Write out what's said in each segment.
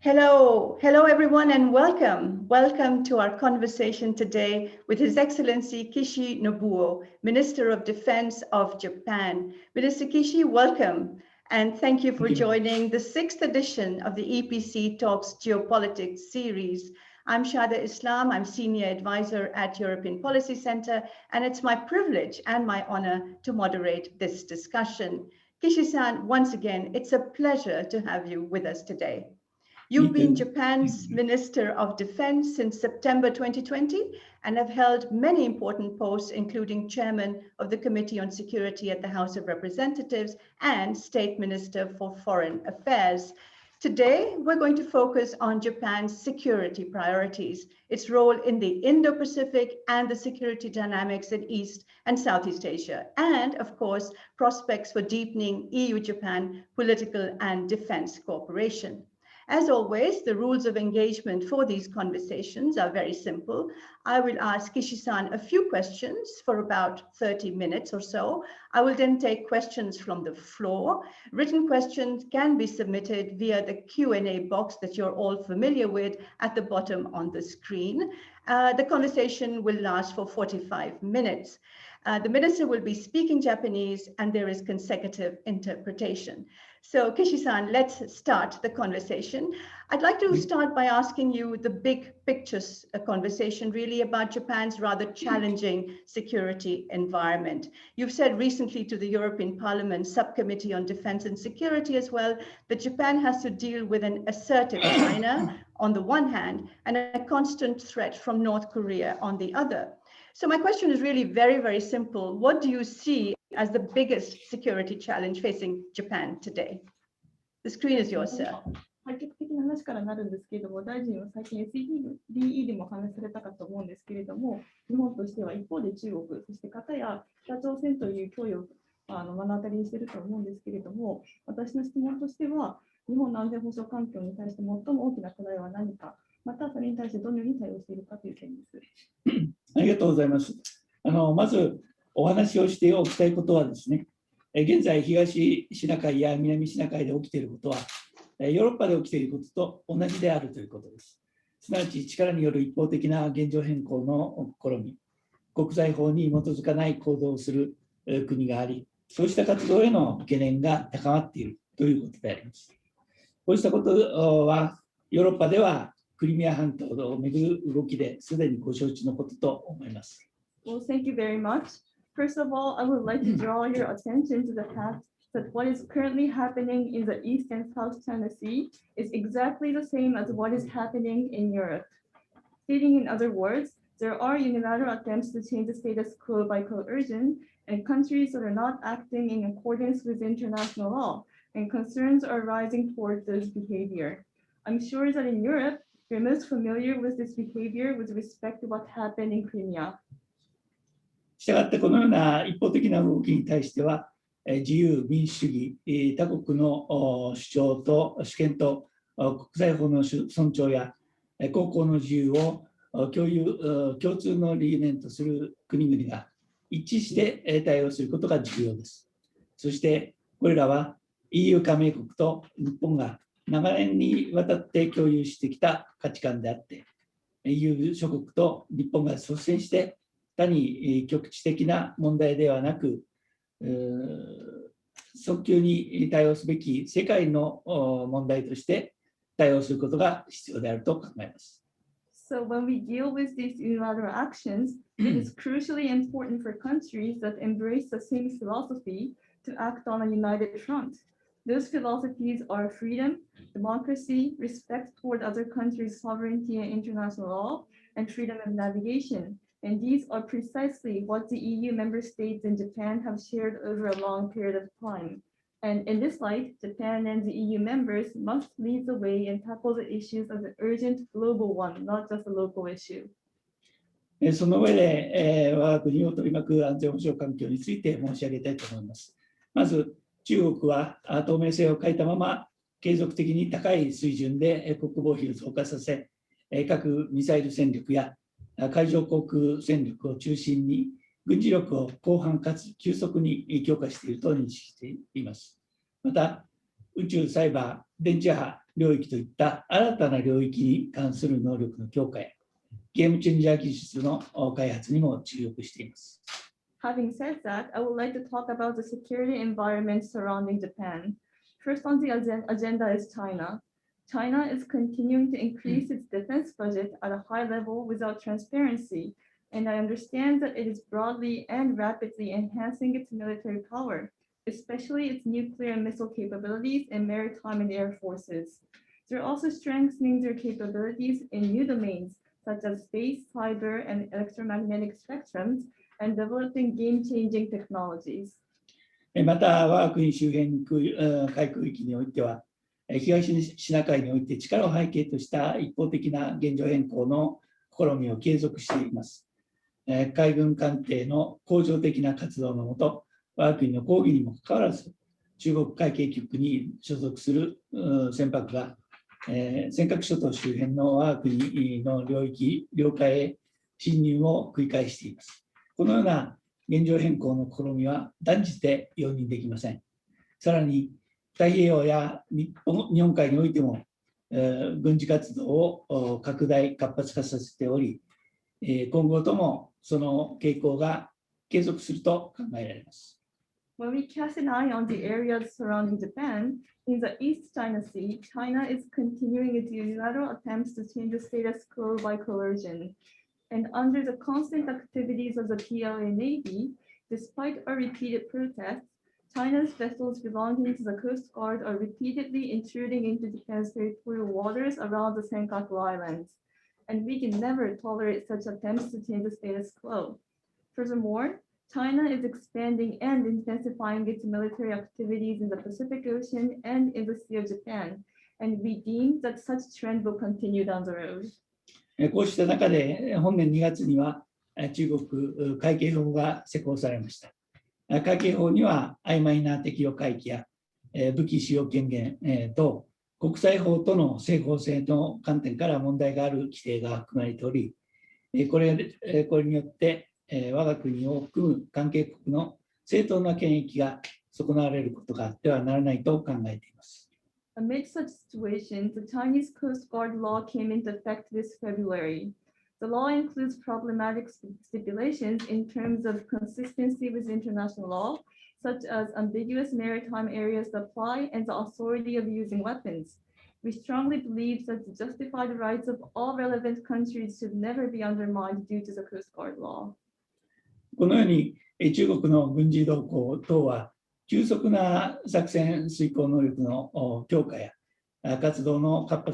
Hello everyone and welcome. Welcome to our conversation today with His Excellency Kishi Nobuo, Minister of Defense of Japan. Minister Kishi, welcome and thank you for joining the 6th edition of the EPC Talks Geopolitics series. I'm Shada Islam, I'm Senior Adviser at European Policy Center, and it's my privilege and my honor to moderate this discussion. Kishi-san, once again, it's a pleasure to have you with us today. You've been Japan's Minister of Defense since September 2020 and have held many important posts, including Chairman of the Committee on Security at the House of Representatives and State Minister for Foreign Affairs. Today, we're going to focus on Japan's security priorities, its role in the Indo-Pacific and the security dynamics in East and Southeast Asia, and of course, prospects for deepening EU-Japan political and defense cooperation. As always, the rules of engagement for these conversations are very simple. I will ask Kishi-san a few questions for about 30 minutes or so. I will then take questions from the floor. Written questions can be submitted via the Q&A box that you're all familiar with at the bottom on the screen. The conversation will last for 45 minutes. The minister will be speaking Japanese and there is consecutive interpretation. So Kishi-san, let's start the conversation. I'd like to start by asking you the big pictures conversation really about Japan's rather challenging security environment. You've said recently to the European Parliament Subcommittee on Defense and Security as well that Japan has to deal with an assertive China on the one hand and a constant threat from North Korea on the other. So my question is really very, very simple. What do you see as the biggest security challenge facing Japan today? The screen is yours, sir. 背景的話からなるんですけれども、大臣は最近 SEDE でも話されたかと思うんですけれども、日本としては一方で中国、そして片や北朝鮮という脅威を目の当たりにしていると思うんですけれども、私の質問としては、日本の安全保障環境に対して最も大きな課題は何か、またそれに対してどのように対応しているかという点です。ありがとうございます。まずお話をしておきたいことはですね、現在東シナ海や南シナ海で起きていることは、ヨーロッパで起きていることと同じであるということです。すなわち力による一方的な現状変更の試み、国際法に基づかない行動をする国があり、そうした活動への懸念が高まっているということであります。こうしたことはヨーロッパではクリミア半島をめぐる動きですでにご承知のことと思います。Well, thank you very much. First of all, I would like to draw your attention to the fact that what is currently happening in the East and South China Sea is exactly the same as what is happening in Europe. Stating in other words, there are unilateral attempts to change the status quo by coercion, and countries that are not acting in accordance with international law, and concerns are rising towards this behavior. I'm sure that in Europe, you're most familiar with this behavior with respect to what happened in Crimea. したがってこのような一方的な動きに対しては、自由民主主義、他国の主張と主権と国際法の尊重や航行の自由を共通の理念とする国々が一致して対応することが重要です。そしてこれらは EU 加盟国と日本が長年にわたって共有してきた価値観であって、EU 諸国と日本が率先して他に局地的な問題ではなく、早急に対応すべき世界の問題として対応することが必要であると考えます。So when we deal with these unilateral actions, it is crucially important for countries that embrace the same philosophy to act on a united front. Those philosophies are freedom, democracy, respect toward other countries' sovereignty and international law, and freedom of navigation. And these are precisely what the EU member states and Japan have shared over a long period of time. And in this light, Japan and the EU members must lead the way and tackle the issues as an urgent global one, not just a local issue. その上で、我が国を取り巻く安全保障環境について申し上げたいと思います。まず、中国は透明性を欠いたまま、継続的に高い水準で国防費を増加させ、核ミサイル戦力や海上航空戦力を中心に軍事力を広範かつ急速に強化していると認識しています。また、宇宙、サイバー、電磁波領域といった新たな領域に関する能力の強化やゲームチェンジャー技術の開発にも注力しています。Having said that, I would like to talk about the security environment surrounding Japan. First on the agenda is China. China is continuing to increase its defense budget at a high level without transparency, and I understand that it is broadly and rapidly enhancing its military power, especially its nuclear and missile capabilities in maritime and air forces. They're also strengthening their capabilities in new domains, such as space, cyber, and electromagnetic spectrums, and developing game-changing technologies. また、我が国周辺海空域においては、東シナ海において力を背景とした一方的な現状変更の試みを継続しています。海軍艦艇の恒常的な活動のもと、我が国の抗議にもかかわらず、中国海警局に所属する船舶が、尖閣諸島周辺の我が国の領海へ侵入を繰り返しています。このような現状変更の試みは断じて容認できません。さらに、太平洋や日本海においても、軍事活動を活発化させており、今後ともその傾向が継続すると考えられます。When we cast an eye on the areas surrounding Japan, in the East China Sea, China is continuing its unilateral attempts to change the status quo by coercion. And under the constant activities of the PLA Navy, despite our repeated protests, China's vessels belonging to the Coast Guard are repeatedly intruding into Japan's territorial waters around the Senkaku Islands. And we can never tolerate such attempts to change the status quo. Furthermore, China is expanding and intensifying its military activities in the Pacific Ocean and in the Sea of Japan, and we deem that such trend will continue down the road. こうした中で、本年2月には中国海警法が施行されました。海警法には曖昧な適用海域や武器使用権限と国際法との整合性の観点から問題がある規定が含まれており、これによって我が国を含む関係国の正当な権益が損なわれることがあってはならないと考えています。Amid such situations, the Chinese Coast Guard law came into effect this February. The law includes problematic stipulations in terms of consistency with international law, such as ambiguous maritime areas that apply and the authority of using weapons. We strongly believe that the justified rights of all relevant countries should never be undermined due to the Coast Guard law. このように中国の軍事動向等は急速な作戦遂行能力の強化や活動の拡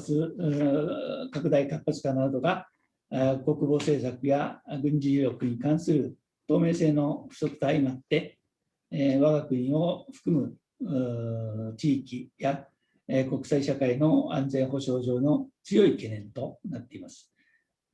大活発化などが国防政策や軍事力に関する透明性の不足と相まって、我が国を含む地域や国際社会の安全保障上の強い懸念となっています。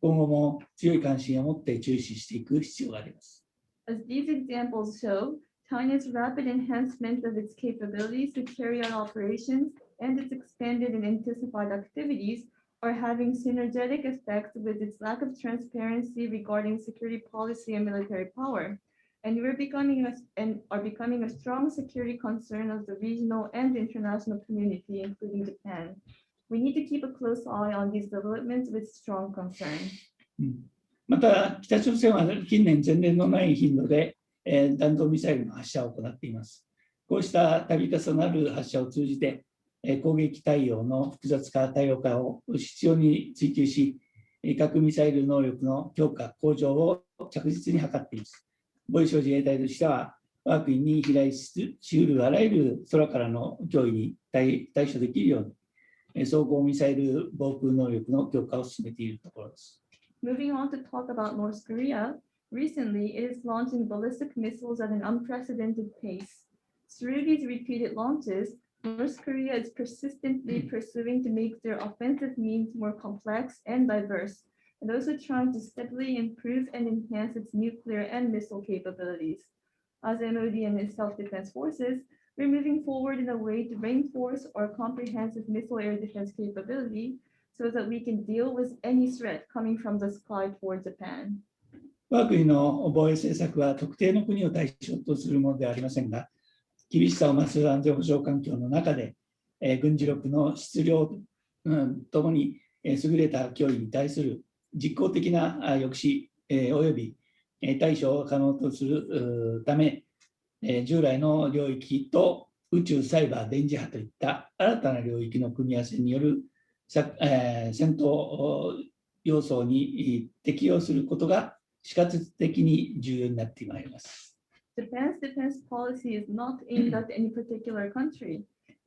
今後も強い関心を持って注視していく必要があります。As these examples show, China's rapid enhancement of its capabilities to carry out operations and its expanded and intensified activities are having synergetic effects with its lack of transparency regarding security policy and military power. And are becoming a strong security concern of the regional and international community, including Japan. We need to keep a close eye on these developments with strong concern. また、北朝鮮は近年前例のない頻度で弾道ミサイルの発射を行っています。こうした度重なる発射を通じて、攻撃対応の複雑化、多様化を必要に追求し、核ミサイル能力の強化、向上を着実に図っています。防衛省自衛隊としては、我が国に飛来しうるあらゆる空からの脅威に対処できるように、総合ミサイル防空能力の強化を進めているところです。Moving on to talk about North Korea, recently it is launching ballistic missiles at an unprecedented pace. Through these repeated launches, North Korea is persistently pursuing to make their offensive means more complex and diverse, and also trying to steadily improve and enhance its nuclear and missile capabilities. As MOD and its self-defense forces, we're moving forward in a way to reinforce our comprehensive missile air defense capability so that we can deal with any threat coming from the sky toward Japan. 我が国の防衛政策は特定の国を対象とするものではありませんが、厳しさを増す安全保障環境の中で、軍事力の質量ともに優れた脅威に対する実効的な抑止および対処を可能とするため、従来の領域と宇宙、サイバー、電磁波といった新たな領域の組み合わせによる戦闘要素に適用することが死活的に重要になってまいります。Japan's defense policy is not aimed at any particular country.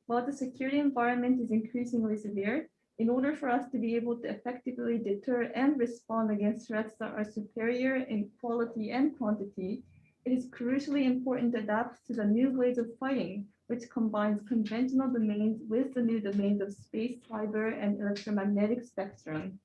While the security environment is increasingly severe, in order for us to be able to effectively deter and respond against threats that are superior in quality and quantity, it is crucially important to adapt to the new ways of fighting, which combines conventional domains with the new domains of space, cyber, and electromagnetic spectrum.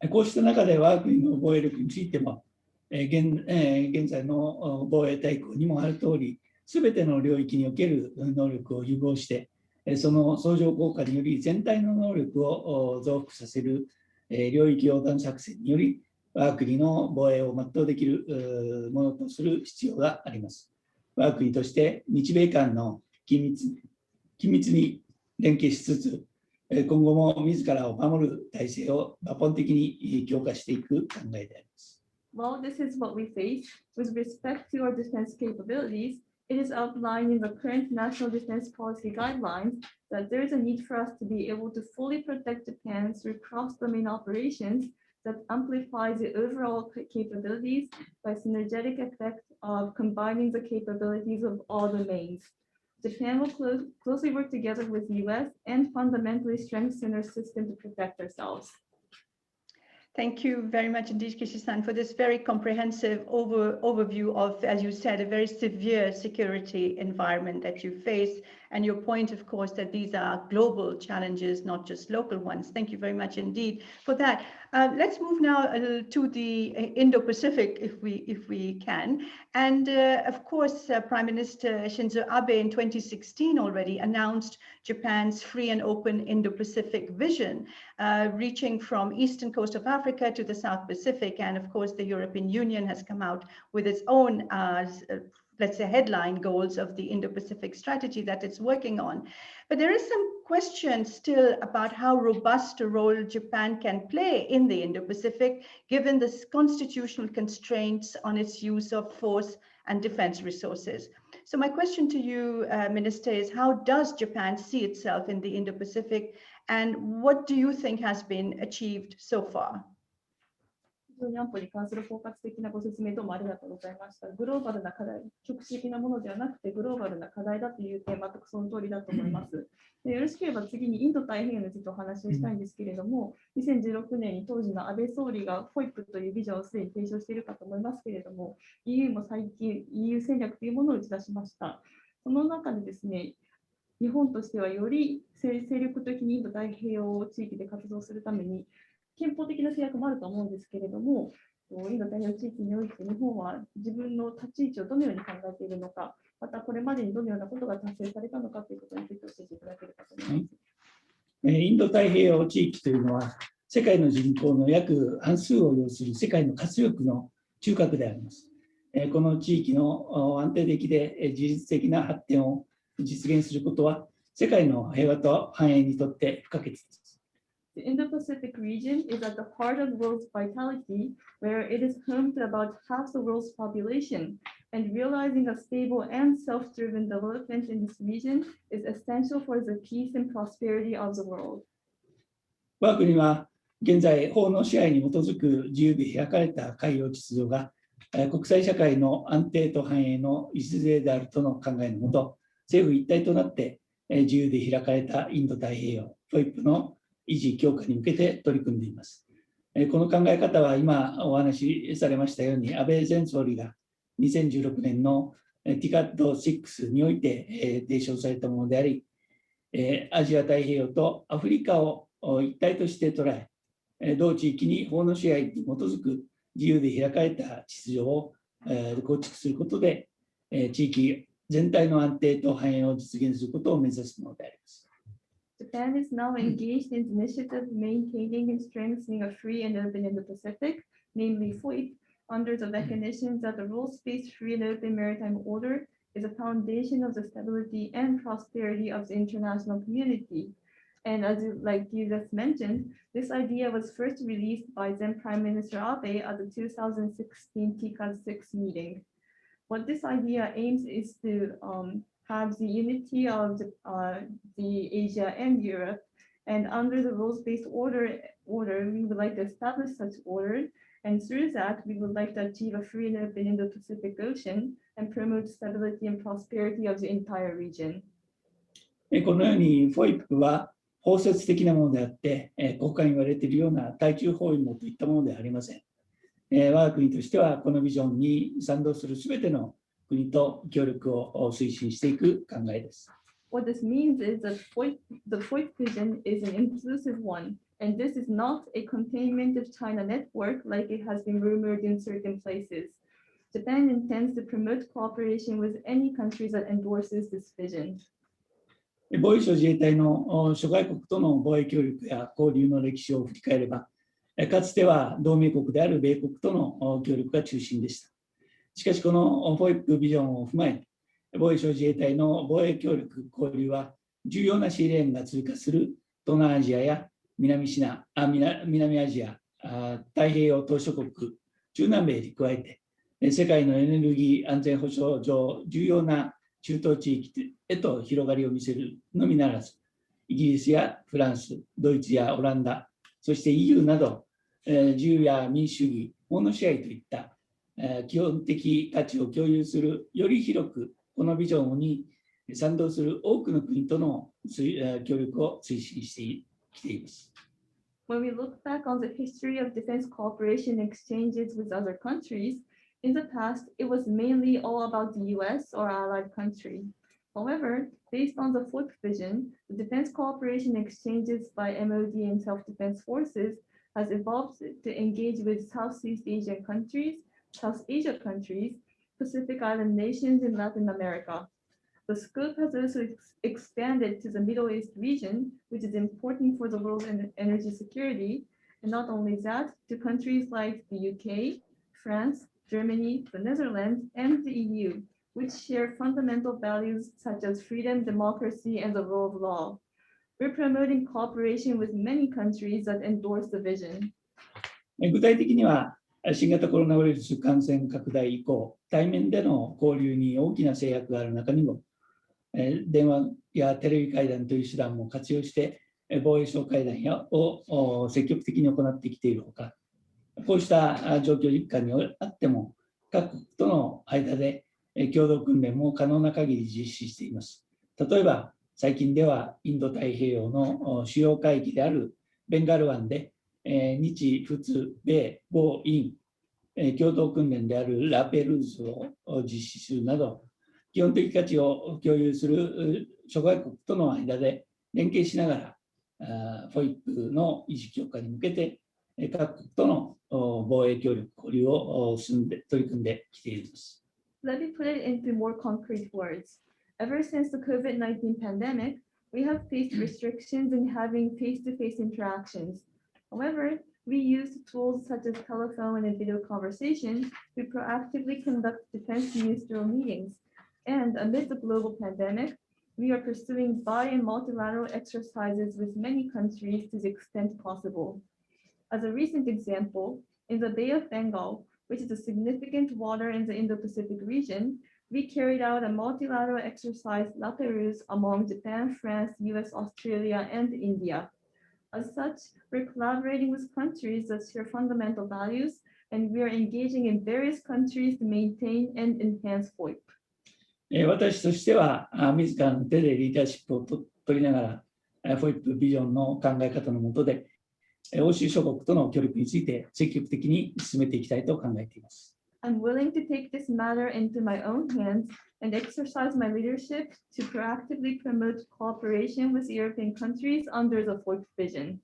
こうした中で我が国の防衛力についても、現在の防衛大綱にもあるとおり、すべての領域における能力を融合して、その相乗効果により全体の能力を増幅させる領域横断作戦により、我が国の防衛を全うできるものとする必要があります。我が国として日米間の緊密に連携しつつ、今後も自らを守る体制を抜本的に強化していく考えであります。While this is what we face, with respect to our defense capabilities, it is outlined in the current national defense policy guidelines that there is a need for us to be able to fully protect Japan through cross-domain operations that amplifies the overall capabilities by synergetic effect of combining the capabilities of all domains. Japan will closely work together with the US and fundamentally strengthen our system to protect ourselves. Thank you very much indeed, Kishi-san, for this very comprehensive overview of, as you said, a very severe security environment that you face, and your point, of course, that these are global challenges, not just local ones. Thank you very much indeed for that. Let's move now to the Indo-Pacific, if we can. And of course, Prime Minister Shinzo Abe in 2016 already announced Japan's free and open Indo-Pacific vision, reaching from eastern coast of Africa to the South Pacific. And of course, the European Union has come out with its own let's say, headline goals of the Indo-Pacific strategy that it's working on. But there is some question still about how robust a role Japan can play in the Indo-Pacific, given the constitutional constraints on its use of force and defense resources. So my question to you, Minister, is how does Japan see itself in the Indo-Pacific, and what do you think has been achieved so far? 非常に安保に関する包括的なご説明どうもありがとうございました。グローバルな課題、局地的なものではなくてグローバルな課題だという点、全くその通りだと思います。でよろしければ次にインド太平洋についてお話をしたいんですけれども、2016年に当時の安倍総理が FOIP というビジョンをすでに提唱しているかと思いますけれども、EU も最近 EU 戦略というものを打ち出しました。その中でですね、日本としてはより精力的にインド太平洋地域で活動するために、憲法的な制約もあると思うんですけれども、インド太平洋地域において日本は自分の立ち位置をどのように考えているのか、またこれまでにどのようなことが達成されたのかということについて教えていただければと思います。インド太平洋地域というのは、世界の人口の約半数を要する世界の活力の中核であります。この地域の安定的で自律的な発展を実現することは、世界の平和と繁栄にとって不可欠です。The Indo-Pacific region is at the heart of the world's vitality, where it is home to about half the world's population, and realizing a stable and self-driven development in this region is essential for the peace and prosperity of the world. 我が国は現在、法の支配に基づく自由で開かれた海洋秩序が国際社会の安定と繁栄の礎であるとの考えのもと、政府一体となって自由で開かれたインド太平洋 FOIP の維持強化に向けて取り組んでいます。この考え方は今お話しされましたように、安倍前総理が2016年の TICAD6 において提唱されたものであり、アジア太平洋とアフリカを一体として捉え、同地域に法の支配に基づく自由で開かれた秩序を構築することで、地域全体の安定と繁栄を実現することを目指すものであります。Japan is now engaged in initiatives maintaining and strengthening a free and open Indo-Pacific, namely FOIP, under the recognition that the rules-based free and open maritime order is a foundation of the stability and prosperity of the international community. And like you just mentioned, this idea was first released by then Prime Minister Abe at the 2016 TICAD 6 meeting. What this idea aims is to have the unity of the Asia and Europe. And under the rules-based order, we would like to establish such order. And through that, we would like to achieve a free and open Indo-Pacific Ocean and promote stability and prosperity of the entire region. このように FOIP は包摂的なものであって、ここから言われているような対中包囲網といったものではありません。我が国としてはこのビジョンに賛同するすべての国と協力を推進していく考えです。What this means is that the FOIP vision is an inclusive one, and this is not a containment of China network like it has been rumored in certain places. Japan intends to promote cooperation with any countries that endorses this vision. 防衛省自衛隊の諸外国との防衛協力や交流の歴史を振り返れば、かつては同盟国である米国との協力が中心でした。しかし、この FOIP ビジョンを踏まえ、防衛省自衛隊の防衛協力交流は、重要なシーレーンが通過する東南アジアや南アジア、太平洋島しょ国、中南米に加えて、世界のエネルギー安全保障上、重要な中東地域へと広がりを見せるのみならず、イギリスやフランス、ドイツやオランダ、そして EU など、自由や民主主義、法の支配といった基本的価値を共有するより広く、このビジョンに賛同する多くの国との協力を推進してきています。When we look back on the history of defense cooperation exchanges with other countries, in the past, it was mainly all about the US or allied country. However, based on the FOIP vision, the defense cooperation exchanges by MOD and self-defense forces has evolved to engage with Southeast Asian countries, South Asia countries, Pacific Island nations in Latin America. The scope has also expanded to the Middle East region, which is important for the world's energy security, and not only that, to countries like the UK, France, Germany, the Netherlands, and the EU, which share fundamental values such as freedom, democracy, and the rule of law. We're promoting cooperation with many countries that endorse the vision. 具体的には、新型コロナウイルス感染拡大以降、対面での交流に大きな制約がある中にも、電話やテレビ会談という手段も活用して、防衛省会談を積極的に行ってきているほか、こうした状況一環にあっても、各国との間で共同訓練も可能な限り実施しています。例えば、最近ではインド太平洋の主要海域であるベンガル湾で、日仏米豪印共同訓練であるラペルーズを実施するなど、基本的価値を共有する諸外国との間で連携しながら、FOIP の維持強化に向けて、各国との防衛協力交流を取り組んできています。Let me put it into more concrete words. Ever since the COVID-19 pandemic, we have faced restrictions in having face-to-face interactions. However, we use tools such as telephone and video conversations to proactively conduct defense ministerial meetings. And amid the global pandemic, we are pursuing bi- and multilateral exercises with many countries to the extent possible. As a recent example, in the Bay of Bengal, which is a significant water in the Indo-Pacific region, we carried out a multilateral exercise La Perouse among Japan, France, US, Australia, and India. As such, we're collaborating with countries that share fundamental values, and we are engaging in various countries to maintain and enhance FOIP. 私としては、自らの手でリーダーシップを取りながら、FOIP ビジョンの考え方の下で、欧州諸国との協力について積極的に進めていきたいと考えています。I'm willing to take this matter into my own hands and exercise my leadership to proactively promote cooperation with European countries under the FOIP vision.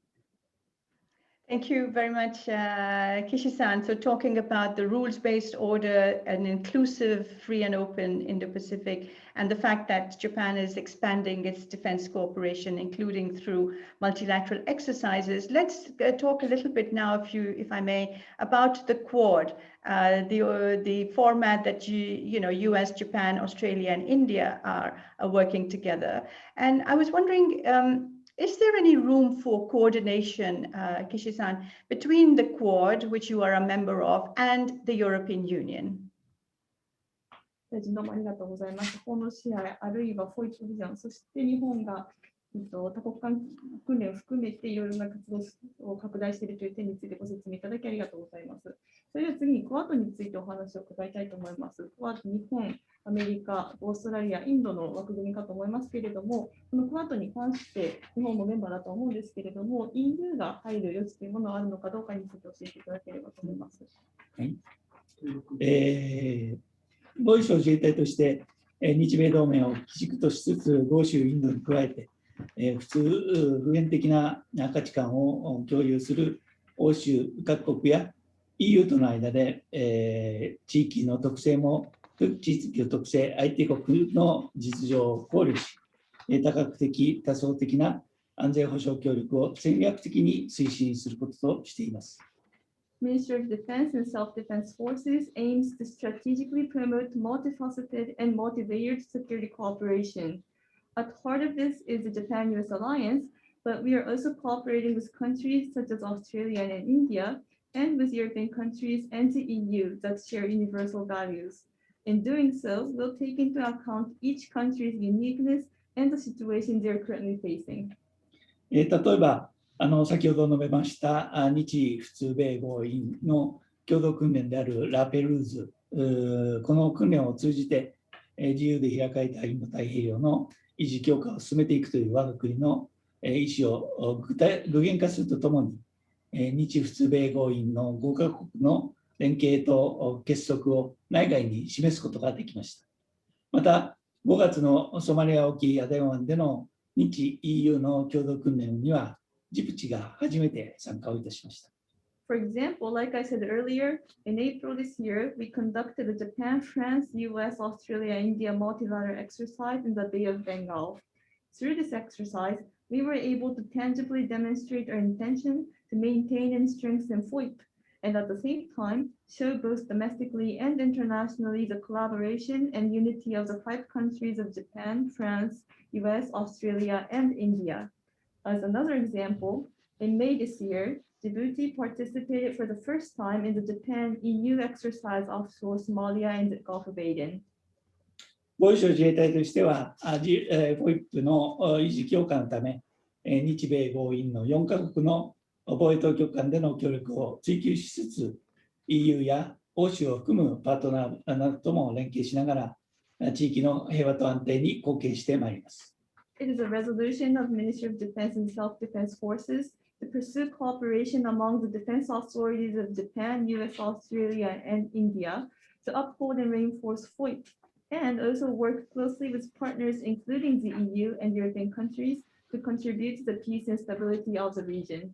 Thank you very much, Kishi-san. So talking about the rules-based order, an inclusive, free and open Indo-Pacific, and the fact that Japan is expanding its defense cooperation, including through multilateral exercises. Let's talk a little bit now, if I may, about the Quad, the format that US, Japan, Australia, and India are working together. And I was wondering, is there any room for coordination, Kishi-san, between the Quad, which you are a member of, and the European Union? 大臣どうもありがとうございます。法の支配、あるいはフォイトビジョン、そして日本が多国間訓練を含めていろいろな活動を拡大しているという点についてご説明いただきありがとうございます。それでは次にクアッドについてお話を伺いたいと思います。クアッド、日本、アメリカ、オーストラリア、インドの枠組みかと思いますけれども、このクアッドに関して日本もメンバーだと思うんですけれども、EU が入る余地というものがあるのかどうかについて教えていただければと思います。はい。防衛省自衛隊として日米同盟を基軸としつつ、豪州インドに加えて、普遍的な価値観を共有する欧州各国や EU との間で、地域の特性も、地域の特性、相手国の実情を考慮し、多角的、多層的な安全保障協力を戦略的に推進することとしています。Ministry of Defense and Self-Defense Forces aims to strategically promote multifaceted and multi-layered security cooperation. At heart of this is the Japan-US alliance, but we are also cooperating with countries such as Australia and India, and with European countries and the EU that share universal values. In doing so, we'll take into account each country's uniqueness and the situation they are currently facing. 例えば、先ほど述べました日仏米豪印の共同訓練であるラペルーズ、この訓練を通じて自由で開かれたインド太平洋の維持強化を進めていくという我が国の意思を具現化するとともに、日仏米豪印の5カ国の連携と結束を内外に示すことができました。また、5月のソマリア沖アデン湾での日 EU の共同訓練には、ジブチが初めて参加をいたしました。For example, like I said earlier, in April this year, we conducted a Japan, France, US, Australia, India multilateral exercise in the Bay of Bengal. Through this exercise, we were able to tangibly demonstrate our intention to maintain and strengthen FOIP, and at the same time, show both domestically and internationally the collaboration and unity of the 5 countries of Japan, France, US, Australia, and India. As another example, in May this year, Djibouti participated for the first time in the Japan-EU exercise offshore Somalia and the Gulf of Aden. 防衛省自衛隊としては、FOIP の維持強化のため、日米豪印の4カ国の防衛当局間での協力を追求しつつ、EU や欧州を含むパートナーなどとも連携しながら、地域の平和と安定に貢献してまいります。It is a resolution of Ministry of Defense and Self-Defense Forces to pursue cooperation among the defense authorities of Japan, US, Australia, and India to uphold and reinforce FOIP, and also work closely with partners including the EU and European countries to contribute to the peace and stability of the region.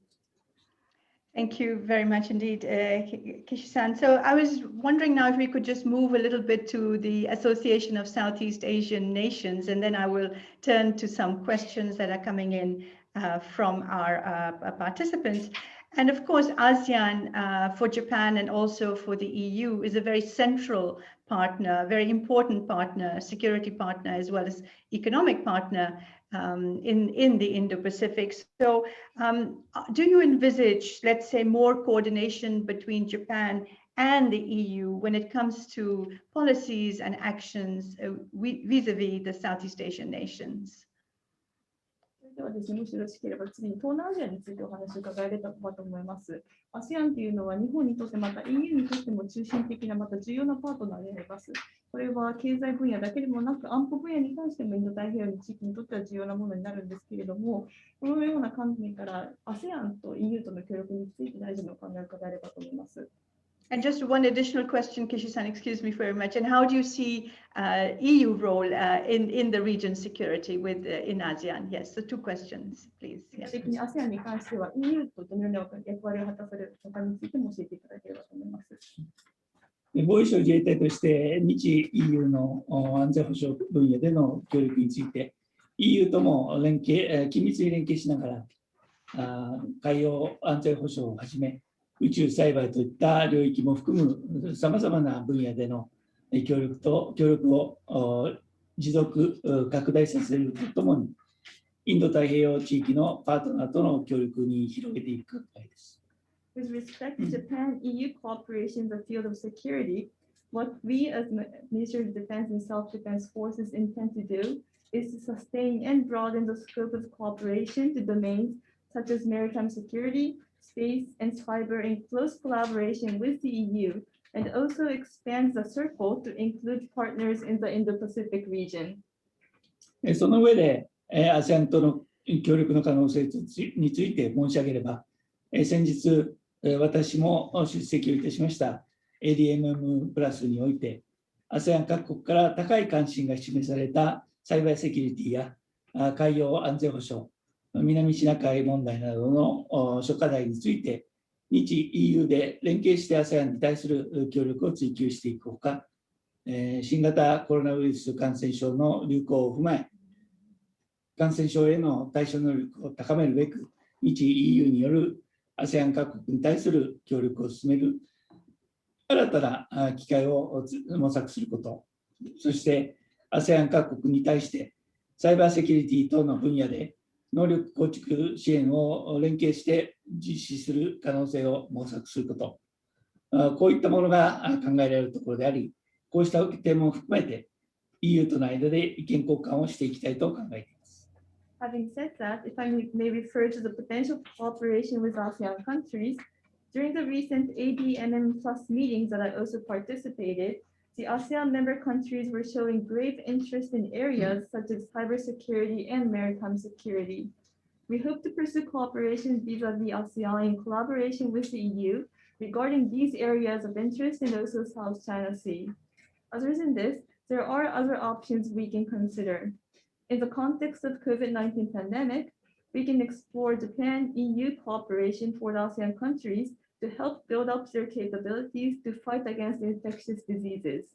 Thank you very much indeed, Kishi-san. So I was wondering now if we could just move a little bit to the Association of Southeast Asian Nations, and then I will turn to some questions that are coming in from our participants. And of course, ASEAN for Japan and also for the EU is a very central partner, very important partner, security partner, as well as economic partner in the Indo-Pacific. So do you envisage, let's say, more coordination between Japan and the EU when it comes to policies and actions vis-a-vis the Southeast Asian nations? ではですね、もしよろしければ次に東南アジアについてお話を伺えればと思います。ASEAN というのは日本にとってまた EU にとっても中心的なまた重要なパートナーであります。これは経済分野だけでもなく安保分野に関してもインド太平洋の地域にとっては重要なものになるんですけれども、このような観点から ASEAN と EU との協力について大臣のお考えを伺えればと思います。And just one additional question, Kishi-san, excuse me very much. And how do you see EU role in the region security with in ASEAN? Yes, so 2 questions, please. 的に ASEAN に関しては EU とどのような役割を果たせるのかについても教えていただければと思います。防衛省自衛隊として日 EU の安全保障分野での協力について EU とも緊密に連携しながら海洋安全保障をはじめ宇宙サイバーといった領域も含むさまざまな分野での協力を持続拡大させるとともにインド太平洋地域のパートナーとの協力に広げていく考えです。With respect to Japan-EU cooperation in the field of security, what we as Ministry of Defense and Self-Defense Forces intend to do is to sustain and broaden the scope of cooperation to domains such as maritime security, space, and cyber in close collaboration with the EU, and also expand the circle to include partners in the Indo-Pacific region. その上で、ASEAN との協力の可能性について申し上げれば、先日、私も出席をいたしました ADMM プラスにおいて、ASEAN 各国から高い関心が示されたサイバーセキュリティや海洋安全保障、南シナ海問題などの諸課題について、日 EU で連携して ASEAN に対する協力を追求していくほか、新型コロナウイルス感染症の流行を踏まえ、感染症への対処能力を高めるべく、日 EU による ASEAN 各国に対する協力を進める新たな機会を模索すること、そして ASEAN 各国に対してサイバーセキュリティ等の分野で能力構築支援を連携して実施する可能性を模索すること、こういったものが考えられるところであり、こうした点も含めて EU との間で意見交換をしていきたいと考えています。Having said that, if I may refer to the potential cooperation with ASEAN countries, during the recent ADMM Plus meetings that I also participated, the ASEAN member countries were showing grave interest in areas such as cybersecurity and maritime security. We hope to pursue cooperation vis-a-vis ASEAN in collaboration with the EU regarding these areas of interest and also South China Sea. Other than this, there are other options we can consider. In the context of COVID-19 pandemic, we can explore Japan-EU cooperation for the ASEAN countries to help build up their capabilities to fight against infectious diseases.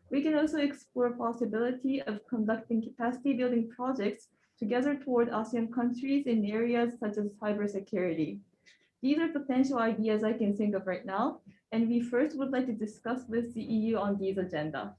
We can also explore possibility of conducting capacity building projects together toward ASEAN countries in areas such as cybersecurity. These are potential ideas I can think of right now, and we first would like to discuss with the EU on these agenda.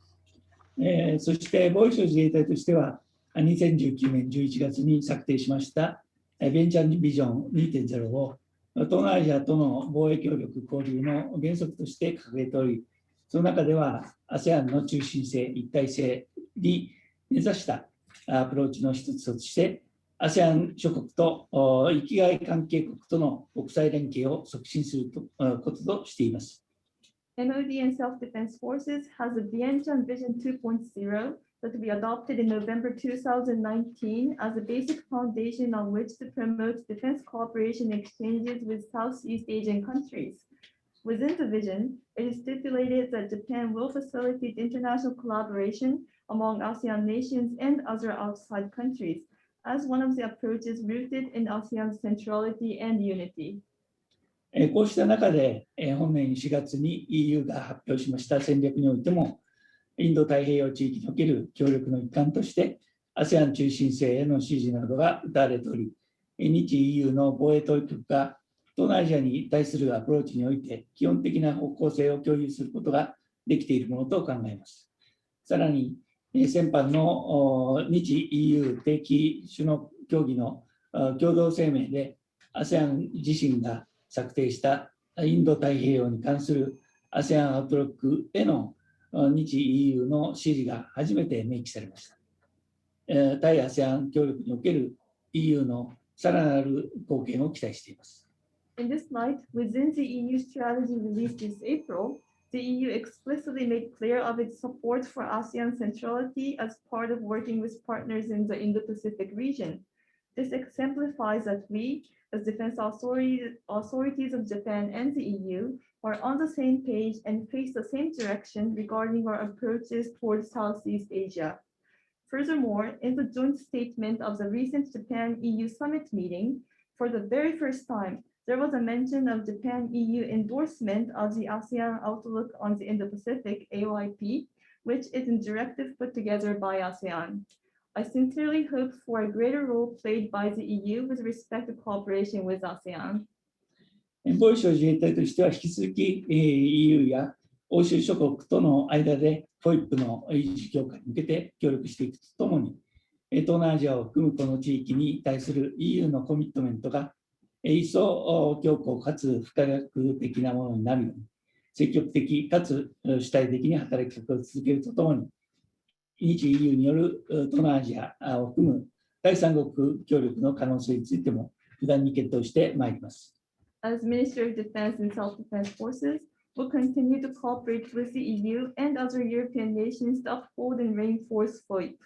そして防衛省自衛隊としては、2019年11月に策定しましたベンチャービジョン 2.0 を東南アジアとの防衛協力交流の原則として掲げており、その中では ASEAN の中心性、一体性に目指したアプローチの一つとして、ASEAN 諸国と域外関係国との国際連携を促進することとしています。MOD and Self-Defense Forces has a Vientiane Vision 2.0 that we adopted in November 2019 as a basic foundation on which to promote defense cooperation exchanges with Southeast Asian countries. Within the vision, it is stipulated that Japan will facilitate international collaboration among ASEAN nations and other outside countries as one of the approaches rooted in ASEAN's centrality and unity. こうした中で、本年4月に EU が発表しました戦略においても、インド太平洋地域における協力の一環として、ASEAN 中心性への支持などが謳われており、日 EU の防衛当局が東南アジアに対するアプローチにおいて、基本的な方向性を共有することができているものと考えます。さらに、先般の日 EU 定期首脳協議の共同声明で、ASEAN 自身が策定したインド太平洋に関する ASEAN アウトロックへの日 EU の支持が初めて明記されました。対 ASEAN 協力における EU のさらなる貢献を期待しています。In this light, within the EU strategy released this April, the EU explicitly made clear of its support for ASEAN centrality as part of working with partners in the Indo-Pacific region. This exemplifies that we, as defense authorities of Japan and the EU, are on the same page and face the same direction regarding our approaches towards Southeast Asia. Furthermore, in the joint statement of the recent Japan-EU summit meeting, for the very first time, there was a mention of Japan-EU endorsement of the ASEAN Outlook on the Indo-Pacific, AOIP, which is a directive put together by ASEAN. I sincerely hope for a greater role played by the EU with respect to cooperation with ASEAN. 防衛省自衛隊としては引き続き EU や欧州諸国との間で FOIP の維持強化に向けて協力していくとともに、東南アジアを含むこの地域に対する EU のコミットメントが一層強固かつ不可逆的なものになるように、積極的かつ主体的に働きかけを続けるとともに、日 EU による東南アジアを含む第三国協力の可能性についても不断に検討してまいります。As Minister of Defense and Self-Defense Forces, we'll continue to cooperate with the EU and other European nations to uphold and reinforce FOIP.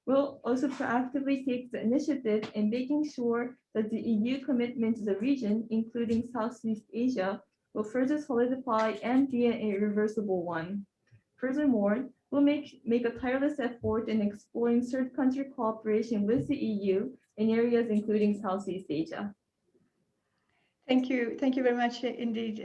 We'll also proactively take the initiative in making sure that the EU commitment to the region, including Southeast Asia, will further solidify and be an irreversible one. Furthermore, we'll make a tireless effort in exploring third country cooperation with the EU in areas including Southeast Asia. Thank you very much indeed,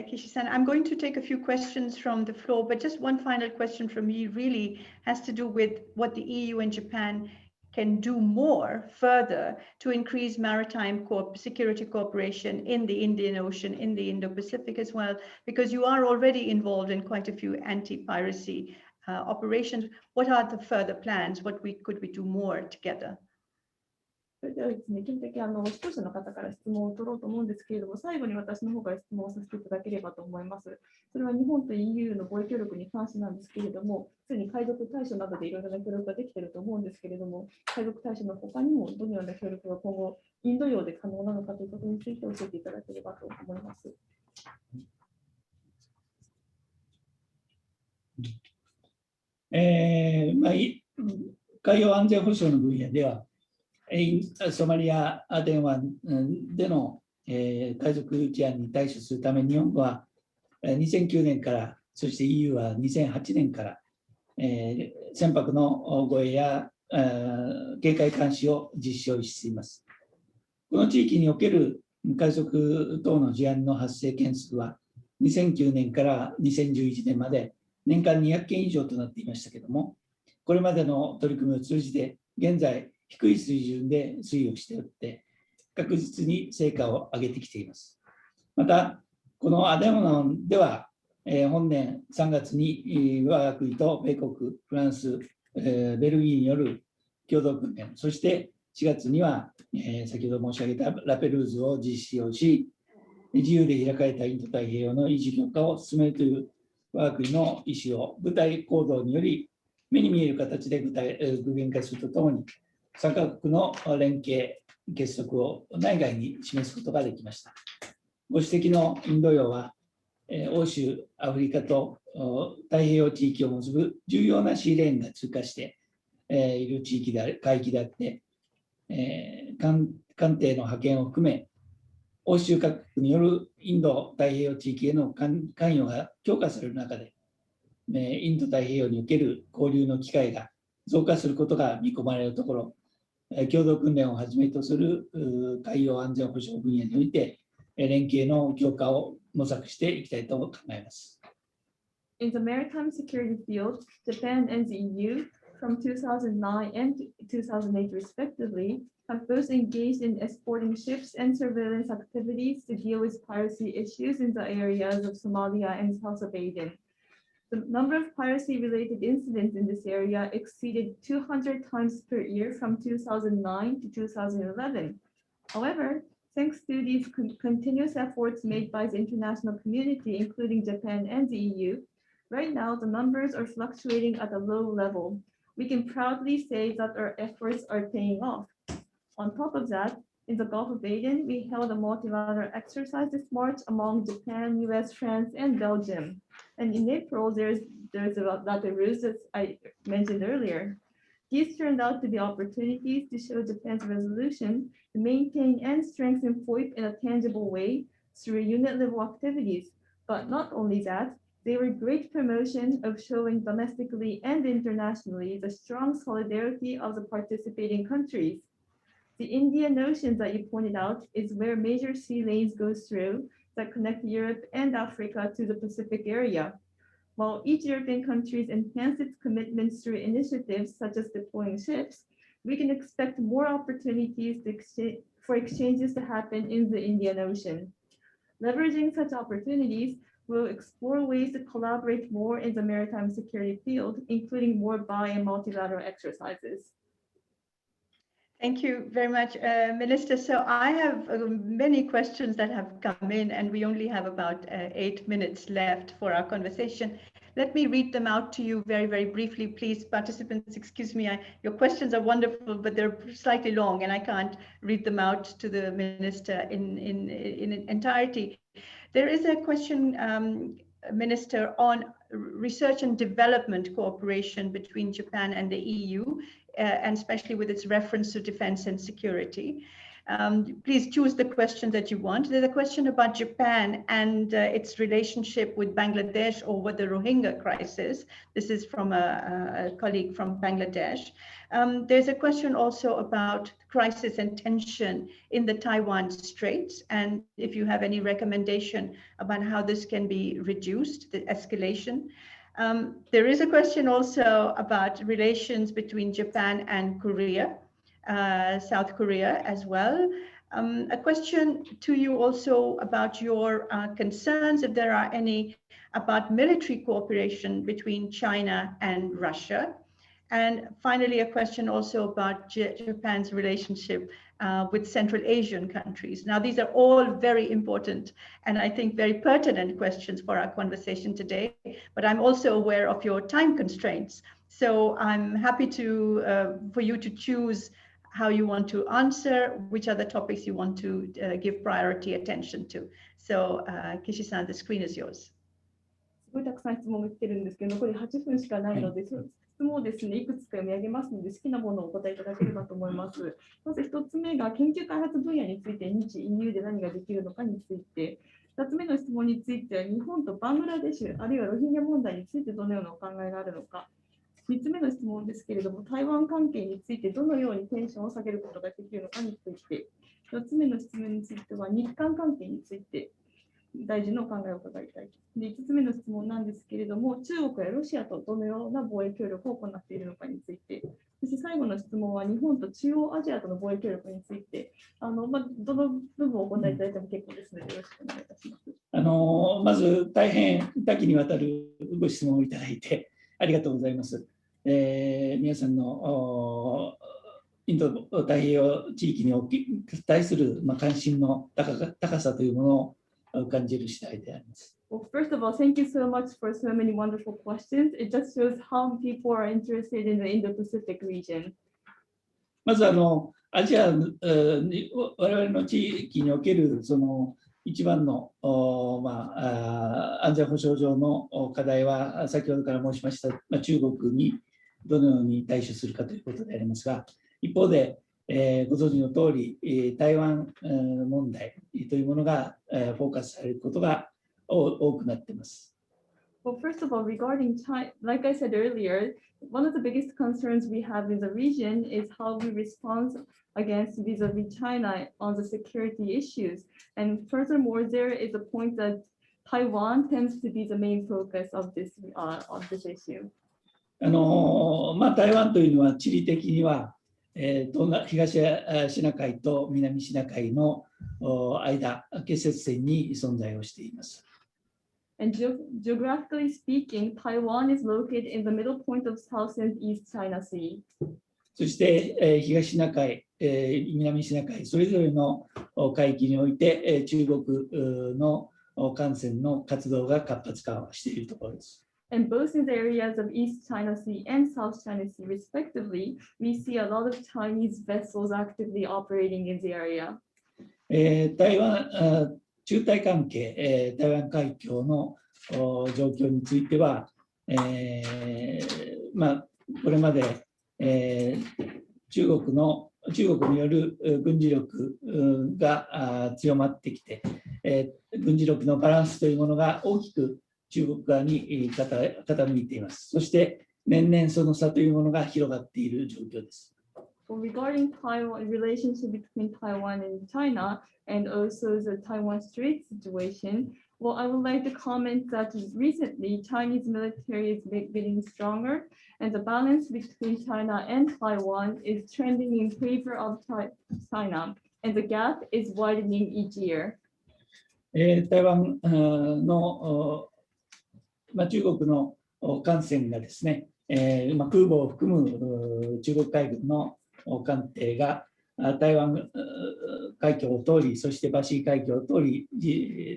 Kishi-san. I'm going to take a few questions from the floor, but just one final question from me really has to do with what the EU and Japan can do more further to increase maritime security cooperation in the Indian Ocean, in the Indo-Pacific as well, because you are already involved in quite a few anti-piracy operations. What are the further plans? Could we do more together? それではですね、基本的に視聴者の方から質問を取ろうと思うんですけれども、最後に私の方から質問をさせていただければと思います。それは日本と EU の防衛協力に関してなんですけれども、すでに海賊対処などでいろいろな協力ができていると思うんですけれども、海賊対処の他にもどのような協力が今後、インド洋で可能なのかということについて教えていただければと思います。海洋安全保障の分野では、ソマリア電湾での海賊事案に対処するため、日本は2009年から、そして EU は2008年から、船舶の護衛や警戒監視を実施しています。この地域における海賊等の事案の発生件数は、2009年から2011年まで年間200件以上となっていましたけれども、これまでの取り組みを通じて、現在、低い水準で推移をしておって、確実に成果を上げてきています。また、このアデモナンでは、本年3月に我が国と米国、フランス、ベルギーによる共同訓練、そして4月には、先ほど申し上げたラペルーズを実施をし、自由で開かれたインド太平洋の維持強化を進めるという我が国の意思を部隊行動により目に見える形で具現化するとともに、3カ国の連携、結束を内外に示すことができました。ご指摘のインド洋は、欧州、アフリカと太平洋地域を結ぶ重要なシーレーンが通過している地域海域であって、艦艇の派遣を含め、欧州各国によるインド太平洋地域への関与が強化される中で、インド太平洋における交流の機会が増加することが見込まれるところ、共同訓練をはじめとする海洋安全保障分野において、連携の強化を模索していきたいと考えます。In the maritime security field, Japan and the EU, from 2009 and 2008 respectively, have both engaged in escorting ships and surveillance activities to deal with piracy issues in the areas of Somalia and south of Aden. The number of piracy-related incidents in this area exceeded 200 times per year from 2009 to 2011. However, thanks to these continuous efforts made by the international community, including Japan and the EU, right now the numbers are fluctuating at a low level. We can proudly say that our efforts are paying off. On top of that, in the Gulf of Aden, we held a multilateral exercise this March among Japan, US, France, and Belgium. And in April, there's about the rules that I mentioned earlier. These turned out to be opportunities to show Japan's resolution to maintain and strengthen FOIP in a tangible way through unit-level activities. But not only that, they were great promotion of showing domestically and internationally the strong solidarity of the participating countries. The Indian Ocean that you pointed out is where major sea lanes go through that connect Europe and Africa to the Pacific area. While each European country enhances its commitments through initiatives such as deploying ships, we can expect more opportunities for exchanges to happen in the Indian Ocean. Leveraging such opportunities, we'll explore ways to collaborate more in the maritime security field, including more bi- and multilateral exercises. Thank you very much, Minister. So I have many questions that have come in, and we only have about 8 minutes left for our conversation. Let me read them out to you very, very briefly. Please, participants, excuse me. Your questions are wonderful, but they're slightly long, and I can't read them out to the Minister in entirety. There is a question, Minister, on research and development cooperation between Japan and the EU, and especially with its reference to defense and security. Please choose the question that you want. There's a question about Japan and its relationship with Bangladesh over the Rohingya crisis. This is from a colleague from Bangladesh. There's a question also about crisis and tension in the Taiwan Straits, and if you have any recommendation about how this can be reduced, the escalation. There is a question also about relations between Japan and Korea, South Korea as well. A question to you also about your concerns, if there are any, about military cooperation between China and Russia. And finally, a question also about Japan's relationship with Central Asian countries. Now, these are all very important and I think very pertinent questions for our conversation today, but I'm also aware of your time constraints. So I'm happy to for you to choose how you want to answer, which are the topics you want to give priority attention to. So Kishi-san, the screen is yours. すごいたくさん質問が来てるんですけど、残り8分しかないので、質問をですね、いくつか読み上げますので、好きなものをお答えいただければと思います。まず1つ目が研究開発分野について、日 EU で何ができるのかについて、2つ目の質問については、日本とバングラデシュ、あるいはロヒンギャ問題についてどのようなお考えがあるのか。3つ目の質問ですけれども、台湾関係についてどのようにテンションを下げることができるのかについて、4つ目の質問については、日韓関係について、大臣のお考えを伺いたい。で、5つ目の質問なんですけれども、中国やロシアとどのような防衛協力を行っているのかについて、そして最後の質問は日本と中央アジアとの防衛協力について、どの部分をお答えいただいても結構ですので、よろしくお願いいたします。まず大変多岐にわたるご質問をいただいてありがとうございます。皆さんのインド太平洋地域に対する関心の高さというものを感じる次第であります。Well, first of all, thank you so much for so many wonderful questions. It just shows how people are interested in the Indo-Pacific region. まずアジアに我々の地域におけるその一番の安全保障上の課題は先ほどから申しました中国にどのように対処するかということでありますが、一方でご存知の通り台湾問題というものがフォーカスされることが多くなっています。Well, first of all, regarding China, like I said earlier, one of the biggest concerns we have in the region is how we respond against vis-a-vis China on the security issues. And furthermore, there is a point that Taiwan tends to be the main focus of this issue. 台湾というのは地理的には東シナ海と南シナ海の間、結節線に存在をしています。And geographically speaking, Taiwan is located in the middle point of South and East China Sea. そして東シナ海、南シナ海、それぞれの海域において中国の艦船の活動が活発化しているところです。And both in the areas of East China Sea and South China Sea, respectively, we see a lot of Chinese vessels actively operating in the area. 中台関係、台湾海峡の状況については、これまで、中国による軍事力が強まってきて、軍事力のバランスというものが大きく中国側に傾いています。そして年々その差というものが広がっている状況です。Well, regarding Taiwan, relationship between Taiwan and China, and also the Taiwan Strait situation, well, I would like to comment that recently Chinese military is getting stronger, and the balance between China and Taiwan is trending in favor of China, and the gap is widening each year. 台湾の中国の艦船がですね、空母を含む中国海軍の艦艇が台湾海峡を通り、そしてバシー海峡を通り、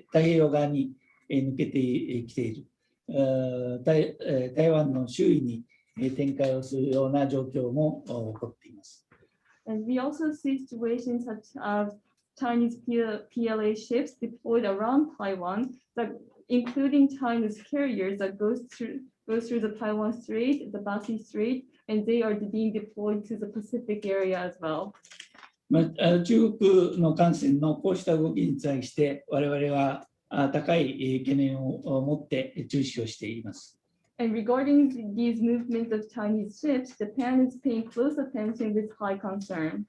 太平洋側に抜けてきている。台湾の周囲に展開をするような状況も起こっています。And we also see situations such as Chinese PLA ships deployed around Taiwan, that including China's carriers that goes through the Taiwan Strait, the Bashi Strait, and they are being deployed to the Pacific area as well. 中国の艦船のこうした動きに対して、我々は高い懸念を持って注視をしています。And regarding these movements of Chinese ships, Japan is paying close attention with high concern.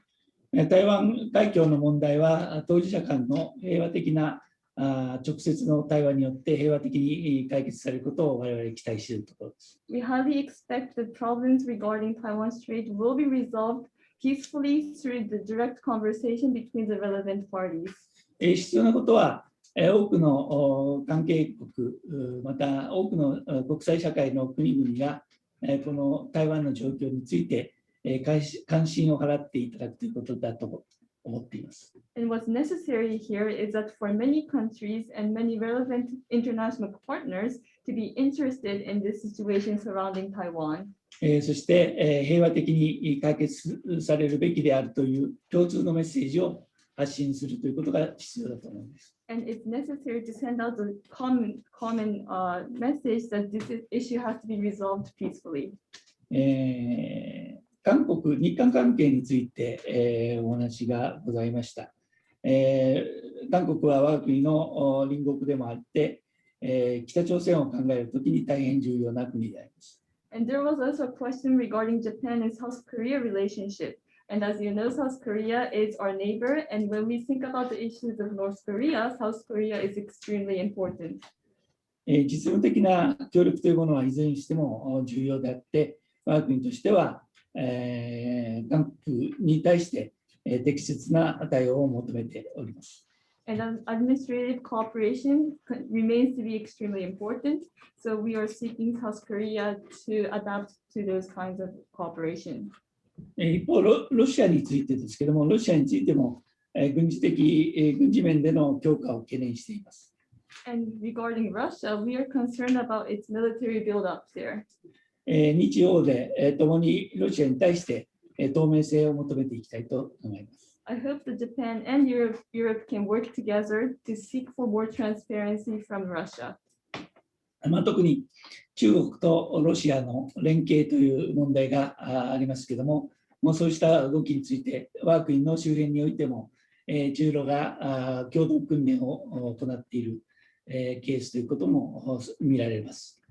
台湾海峡の問題は当事者間の平和的な直接の対話によって平和的に解決されることを我々期待しているところです。We highly expect that problems regarding Taiwan Strait will be resolved peacefully through the direct conversation between the relevant parties. 必要なことは多くの関係国、また多くの国際社会の国々がこの台湾の状況について関心を払っていただくということだと思っています。And what's necessary here is that for many countries and many relevant international partners to be interested in this situation surrounding Taiwan. そして平和的に解決されるべきであるという共通のメッセージを発信するということが必要だと思います。And it's necessary to send out the common message that this issue has to be resolved peacefully. 日韓関係について、お話がございました。韓国は我が国の隣国でもあって、北朝鮮を考えるときに大変重要な国であります。And there was also a question regarding Japan and South Korea relationship. And as you know, South Korea is our neighbor. And when we think about the issues of North Korea, South Korea is extremely important. 実務的な協力というものはいずれにしても重要であって、我が国としては、韓国に対して適切な対応を求めております。And administrative cooperation remains to be extremely important. So we are seeking South Korea to adapt to those kinds of cooperation. 一方、ロシアについてですけれども、ロシアについても軍事面での強化を懸念しています。And regarding Russia, we are concerned about its military buildup there. 日欧で共にロシアに対して透明性を求めていきたいと思います。I hope that Japan and Europe can work together to seek for more transparency from Russia. 特に中国とロシアの連携という問題がありますけれども、そうした動きについて我が国の周辺においても中ロが共同訓練を行っているケースということも見られます。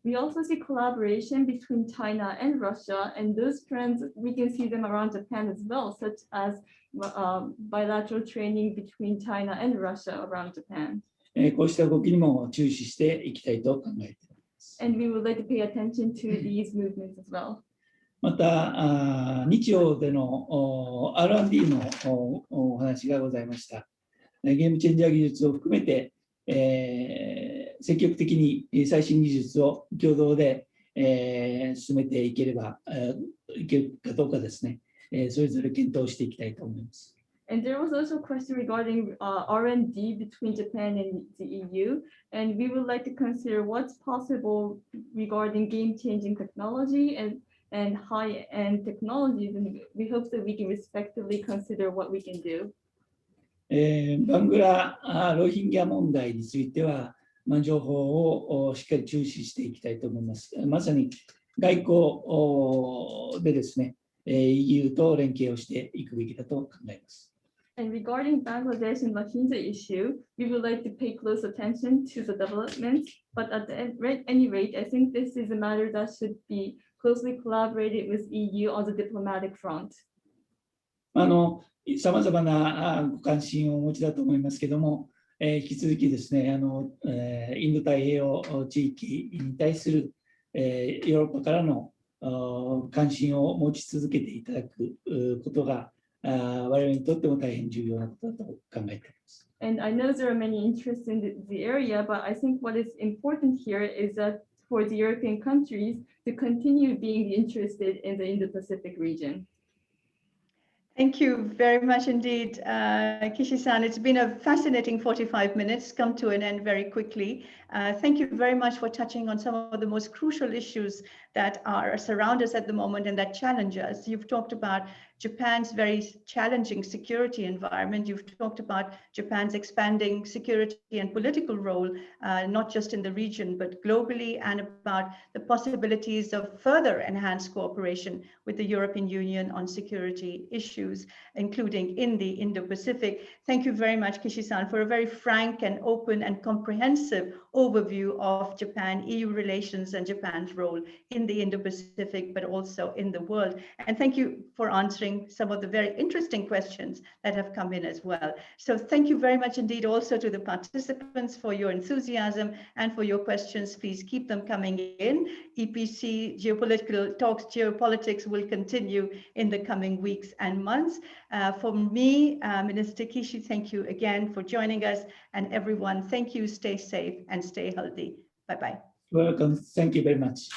We also see collaboration between China and Russia, and those trends, we can see them around Japan as well, such as bilateral training between China and Russia around Japan. こうした動きにも注視していきたいと考えています。And we would like to pay attention to these movements as well. また、日欧での R&D のお話がございました。ゲームチェンジャー技術を含めて、積極的に最新技術を共同で、進めていけるかどうかですね、それぞれ検討していきたいと思います。And there was also a question regarding R&D between Japan and the EU, and we would like to consider what's possible regarding game-changing technology and high-end technologies, and we hope that we can respectively consider what we can do. バングラ・ロヒンギャ問題については、情報をしっかり注視していきたいと思います。まさに外交でですね、EU と連携をしていくべきだと考えます。And regarding Bangladesh and Rohingya issue, we would like to pay close attention to the developments, but at any rate, I think this is a matter that should be closely collaborated with EU on the diplomatic front. さまざまなご関心をお持ちだと思いますけれども、引き続きですね、インド太平洋地域に対するヨーロッパからの関心を持ち続けていただくことが我々にとっても大変重要なことだと考えています。And I know there are many interests in the area, but I think what is important here is that for the European countries to continue being interested in the Indo-Pacific region. Thank you very much indeed, Kishi-san. It's been a fascinating 45 minutes, come to an end very quickly. Thank you very much for touching on some of the most crucial issues that surround us at the moment and that challenge us. You've talked about Japan's very challenging security environment. You've talked about Japan's expanding security and political role, not just in the region, but globally, and about the possibilities of further enhanced cooperation with the European Union on security issues, including in the Indo-Pacific. Thank you very much, Kishi-san, for a very frank and open and comprehensive overview of Japan-EU relations and Japan's role in the Indo-Pacific, but also in the world. And thank you for answering some of the very interesting questions that have come in as well. So thank you very much indeed also to the participants for your enthusiasm and for your questions. Please keep them coming in. EPC Geopolitical Talks Geopolitics will continue in the coming weeks and months. For me, Minister Kishi, thank you again for joining us, and everyone, thank you, stay safe and stay healthy. Bye-bye. Welcome. Thank you very much.